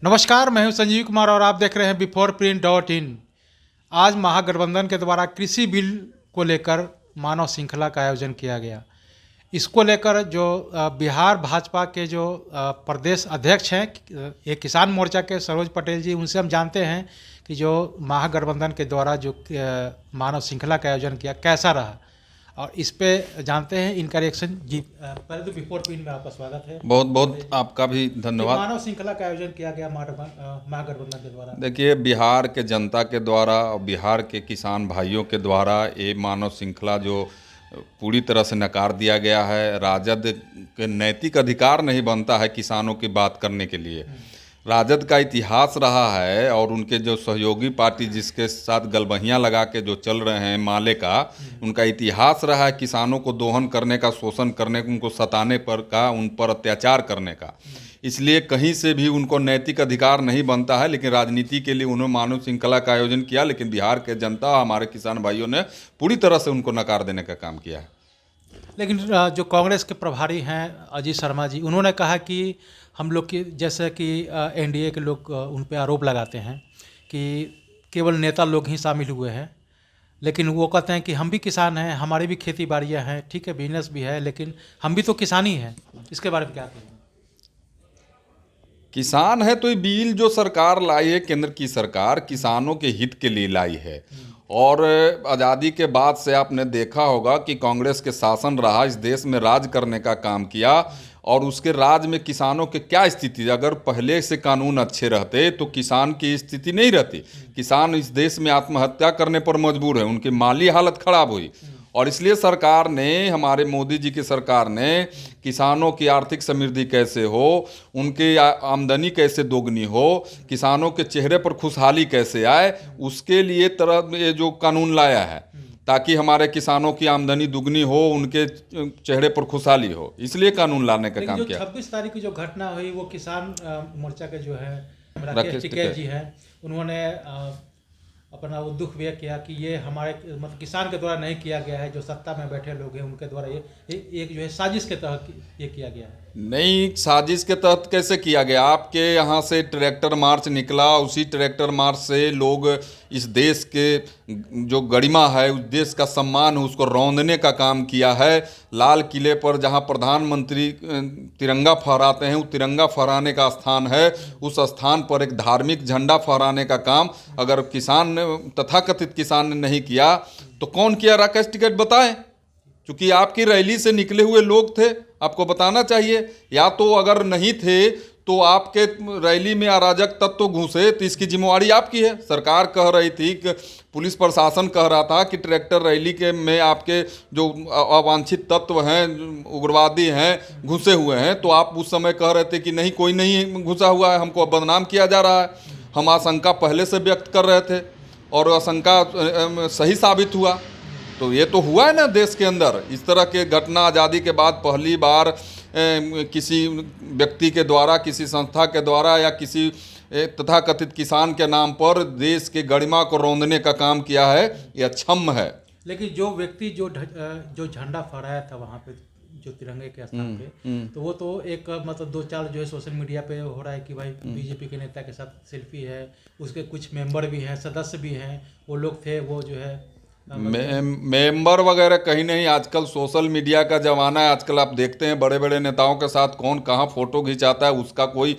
नमस्कार, मैं हूं संजीव कुमार और आप देख रहे हैं biforeprint.in। आज महागठबंधन के द्वारा कृषि बिल को लेकर मानव श्रृंखला का आयोजन किया गया। इसको लेकर जो बिहार भाजपा के जो प्रदेश अध्यक्ष हैं, ये किसान मोर्चा के सरोज पटेल जी, उनसे हम जानते हैं कि जो महागठबंधन के द्वारा जो मानव श्रृंखला का आयोजन किया कैसा रहा, और इस पे जानते हैं इनका रिएक्शन। जी, पहले तो बिफोर प्रिंट में आपका स्वागत है। बहुत बहुत आपका भी धन्यवाद। मानव श्रृंखला का आयोजन किया गया महागठबंधन के द्वारा। देखिए, बिहार के जनता के द्वारा और बिहार के किसान भाइयों के द्वारा ये मानव श्रृंखला जो पूरी तरह से नकार दिया गया है। राजद के नैतिक अधिकार नहीं बनता है किसानों की बात करने के लिए। राजद का इतिहास रहा है और उनके जो सहयोगी पार्टी जिसके साथ गलबहियाँ लगा के जो चल रहे हैं माले का, उनका इतिहास रहा है किसानों को दोहन करने का, शोषण करने का, उनको सताने पर का, उन पर अत्याचार करने का। इसलिए कहीं से भी उनको नैतिक अधिकार नहीं बनता है, लेकिन राजनीति के लिए उन्होंने मानव श्रृंखला का आयोजन किया। लेकिन बिहार के जनता, हमारे किसान भाइयों ने पूरी तरह से उनको नकार देने का काम किया है। लेकिन जो कांग्रेस के प्रभारी हैं अजीत शर्मा जी, उन्होंने कहा कि हम लोग की, जैसे कि एनडीए के लोग उन पे आरोप लगाते हैं कि केवल नेता लोग ही शामिल हुए हैं, लेकिन वो कहते हैं कि हम भी किसान हैं, हमारी भी खेती बाड़ियाँ हैं, ठीक है, बिजनेस भी है, लेकिन हम भी तो किसान ही हैं। इसके बारे में क्या कहेंगे? किसान है तो ये बिल जो सरकार लाई है, केंद्र की सरकार किसानों के हित के लिए लाई है। और आज़ादी के बाद से आपने देखा होगा कि कांग्रेस के शासन रहा, इस देश में राज करने का काम किया। और उसके राज में किसानों के क्या स्थिति, अगर पहले से कानून अच्छे रहते तो किसान की स्थिति नहीं रहती। किसान इस देश में आत्महत्या करने पर मजबूर है, उनकी माली हालत खराब हुई। और इसलिए सरकार ने, हमारे मोदी जी की सरकार ने किसानों की आर्थिक समृद्धि कैसे हो, उनकी आमदनी कैसे दोगुनी हो, किसानों के चेहरे पर खुशहाली कैसे आए, उसके लिए तरह ये जो कानून लाया है, ताकि हमारे किसानों की आमदनी दुगनी हो, उनके चेहरे पर खुशहाली हो, इसलिए कानून लाने का काम किया। 26 तारीख की जो घटना हुई, वो किसान मोर्चा के जो है राकेश टिकैत जी हैं, उन्होंने अपना वो दुख व्यक्त किया कि ये हमारे मतलब किसान के द्वारा नहीं किया गया है, जो सत्ता में बैठे लोग हैं उनके द्वारा ये एक जो है साजिश के तहत ये किया गया है। नहीं, साजिश के तहत कैसे किया गया? आपके यहाँ से ट्रैक्टर मार्च निकला, उसी ट्रैक्टर मार्च से लोग इस देश के जो गरिमा है, उस देश का सम्मान है, उसको रौंदने का काम किया है। लाल किले पर जहाँ प्रधानमंत्री तिरंगा फहराते हैं, वो तिरंगा फहराने का स्थान है, उस स्थान पर एक धार्मिक झंडा फहराने का काम अगर किसान ने, तथाकथित किसान ने नहीं किया तो कौन किया? राकेश टिकैत बताएं, क्योंकि आपकी रैली से निकले हुए लोग थे, आपको बताना चाहिए। या तो अगर नहीं थे तो आपके रैली में अराजक तत्व घुसे तो इसकी जिम्मेवारी आपकी है। सरकार कह रही थी कि पुलिस प्रशासन कह रहा था कि ट्रैक्टर रैली के में आपके जो अवांछित तत्व हैं, उग्रवादी हैं, घुसे हुए हैं, तो आप उस समय कह रहे थे कि नहीं, कोई नहीं घुसा हुआ है, हमको बदनाम किया जा रहा है। हम आशंका पहले से व्यक्त कर रहे थे और आशंका सही साबित हुआ। तो ये तो हुआ है ना देश के अंदर। इस तरह के घटना आज़ादी के बाद पहली बार किसी व्यक्ति के द्वारा, किसी संस्था के द्वारा या किसी तथाकथित किसान के नाम पर देश के गरिमा को रौंदने का काम किया है, ये अक्षम्य है। लेकिन जो व्यक्ति जो झंडा फहराया था वहाँ पे, जो तिरंगे के स्थान पे, तो वो तो एक मतलब दो चार जो है सोशल मीडिया पे हो रहा है कि भाई बीजेपी के नेता के साथ सेल्फी है, उसके कुछ मेंबर भी हैं, सदस्य भी हैं, वो लोग थे, वो जो है मेंबर वगैरह कहीं नहीं। आजकल सोशल मीडिया का ज़माना है। आजकल आप देखते हैं बड़े बड़े नेताओं के साथ कौन कहाँ फ़ोटो खिंचाता है, उसका कोई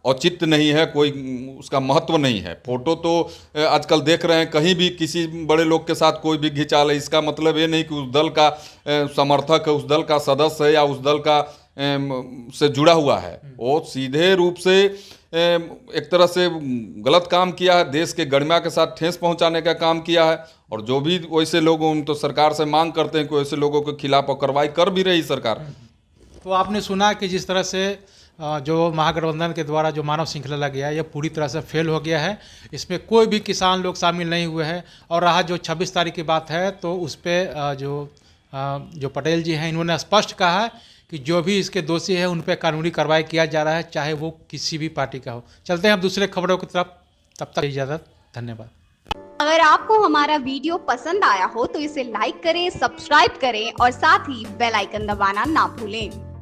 औचित्य नहीं है, कोई उसका महत्व नहीं है। फ़ोटो तो आजकल देख रहे हैं कहीं भी किसी बड़े लोग के साथ कोई भी खिंचा ले, इसका मतलब ये नहीं कि उस दल का समर्थक है, उस दल का सदस्य है या उस दल का से जुड़ा हुआ है। वो सीधे रूप से एक तरह से गलत काम किया है, देश के गरिमा के साथ ठेस पहुंचाने का काम किया है। और जो भी वैसे लोग, उन तो सरकार से मांग करते हैं कि वैसे लोगों के खिलाफ कार्रवाई कर भी रही सरकार। तो आपने सुना कि जिस तरह से जो महागठबंधन के द्वारा जो मानव श्रृंखला गया है, ये पूरी तरह से फेल हो गया है। इसमें कोई भी किसान लोग शामिल नहीं हुए हैं। और रहा जो 26 तारीख की बात है, तो उस पर जो पटेल जी हैं, इन्होंने स्पष्ट कहा है कि जो भी इसके दोषी है उन पर कानूनी कार्रवाई किया जा रहा है, चाहे वो किसी भी पार्टी का हो। चलते हैं अब दूसरे खबरों की तरफ, तब तक इजाज़त, धन्यवाद। अगर आपको हमारा वीडियो पसंद आया हो तो इसे लाइक करें, सब्सक्राइब करें और साथ ही बेल आइकन दबाना ना भूलें।